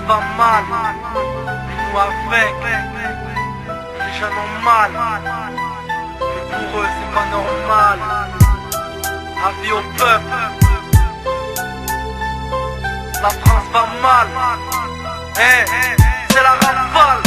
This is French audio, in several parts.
va mal, nous avec, les jeunes ont mal, mais pour eux c'est pas normal. Avis au peuple, la France va mal, c'est la rafale.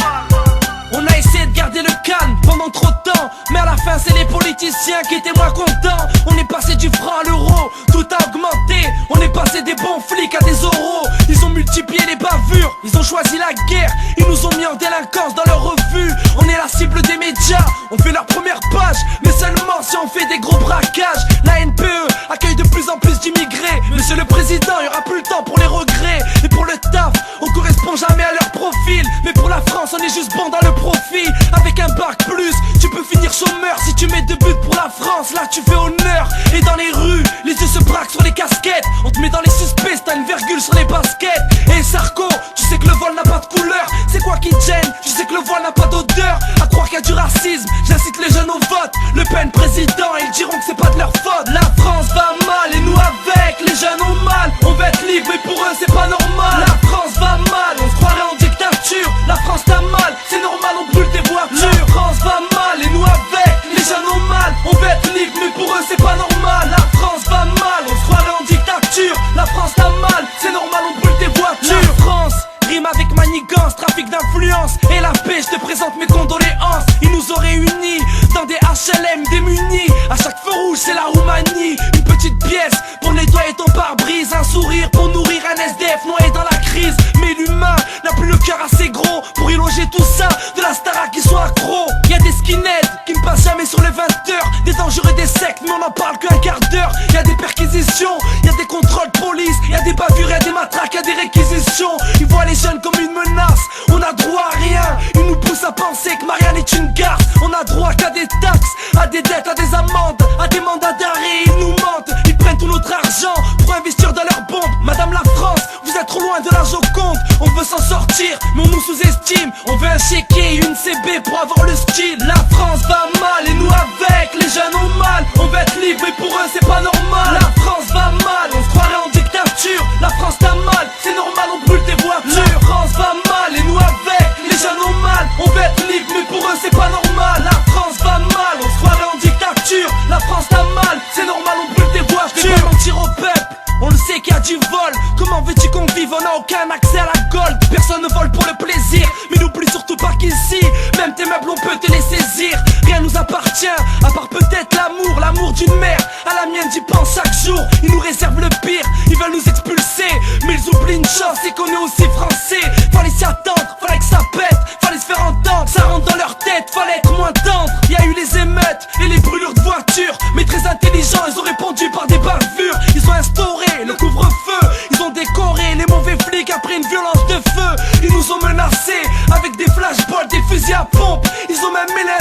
On a essayé de garder le calme pendant trop de temps, mais à la fin c'est les politiciens qui étaient moins contents. On est passé du franc à l'euro, tout a augmenté. On est passé des bons flics à des oraux. Ils ont multiplié les bavures, ils ont choisi la guerre. Ils nous ont mis en délinquance dans leurs revues. On est la cible des médias, on fait leur première page, mais seulement si on fait des gros braquages. La NPE accueille de plus en plus d'immigrés. Monsieur le Président, il y aura plus le temps pour les regrets. Et pour le taf, on correspond jamais à leur profil. Mais pour la France, on est juste bon dans le profit. Avec un bac plus, tu peux finir chômeur. Si tu mets 2 buts pour la France, là tu fais honneur. Et dans les rues, les yeux se braquent sur les casquettes. On te met dans les suspects, t'as une virgule sur les baskets. Et Sarko, tu sais que le vol n'a pas de couleur. C'est quoi qui te gêne? Tu sais que le voile n'a pas d'odeur. À croire qu'il y a du racisme, j'incite les jeunes au vote. Le Pen président, ils diront que c'est pas de leur faute. La France va mal et nous avec, les jeunes ont mal. On veut être libre mais pour eux c'est pas normal. La France va mal, on se croirait en dictature. La France t'a mal, c'est normal, on brûle des voitures. La France va mal et nous avec, les jeunes ont mal. On veut être libre mais pour eux c'est pas normal. La France va mal, on se croirait en dictature. La France t'a mal, c'est normal, on brûle des voitures. La France rime avec manigance, trafic d'influence. Et la paix, je te présente mes condoléances. Ils nous ont réunis dans des HLM démunis. À chaque feu rouge c'est la Roumanie. Une petite pièce pour nettoyer ton pare-brise. Un sourire pour nourrir un SDF noyé dans la crise. Mais l'humain n'a plus le cœur assez gros pour y loger tout ça. De la Starac qui sont accros. Y'a des skinheads qui ne passent jamais sur les 20h. Des dangereux, des sectes mais on en parle qu'un quart d'heure. Y'a des perquisitions, y'a des contrôles police. Y'a des bavures, y'a des matraques, y'a des réquisitions. Ils voient les jeunes comme une menace. On a droit à rien. Ils nous poussent à penser que Marianne est une garce. On a droit qu'à des taxes, à des dettes, à des amendes, à des mandats d'arrêt. Ils nous mentent, ils prennent tout notre argent pour investir dans leurs bombes. Madame la France, vous êtes trop loin de la Joconde. On veut s'en sortir, mais on nous sous-estime. On veut un chéquier et une CB pour avoir le style. La France va mal et nous avec, les jeunes ont mal. On veut être libre mais pour eux c'est pas normal. La France va mal, on se croirait en dictature. La France t'a mal, c'est normal, on brûle des voitures. La France va mal et nous avec, les jeunes ont mal. On veut être libre mais pour eux c'est pas normal. La France va mal, on se croirait en dictature. La France t'a mal, c'est normal, on brûle des voitures. Je vais mentir au peuple, on le sait qu'il y a du vol. Comment veux-tu qu'on vive? On n'a aucun accès à la gold. Personne ne vole pour le plaisir, mais n'oublie surtout pas qu'ici même tes meubles on peut te les saisir. Rien nous appartient, à part peut-être l'amour. L'amour d'une mère, à la mienne j'y pense chaque jour. Ils nous réservent le pire, ils veulent nous expulser. Mais ils oublient une chose, c'est qu'on est aussi français. Fallait s'y attendre, fallait que ça pète, fallait se faire entendre. Ça rentre dans leur tête, fallait être moins tendre. Y a eu les émeutes et les brûlures de voitures, mais très intelligents, ils ont répondu par des bavures. Ils ont instauré le couvre-feu, ils ont décoré les mauvais flics après une violence de feu. Ils nous ont menacés avec des flashballs, des fusils à pompe. Ils ont même mêlé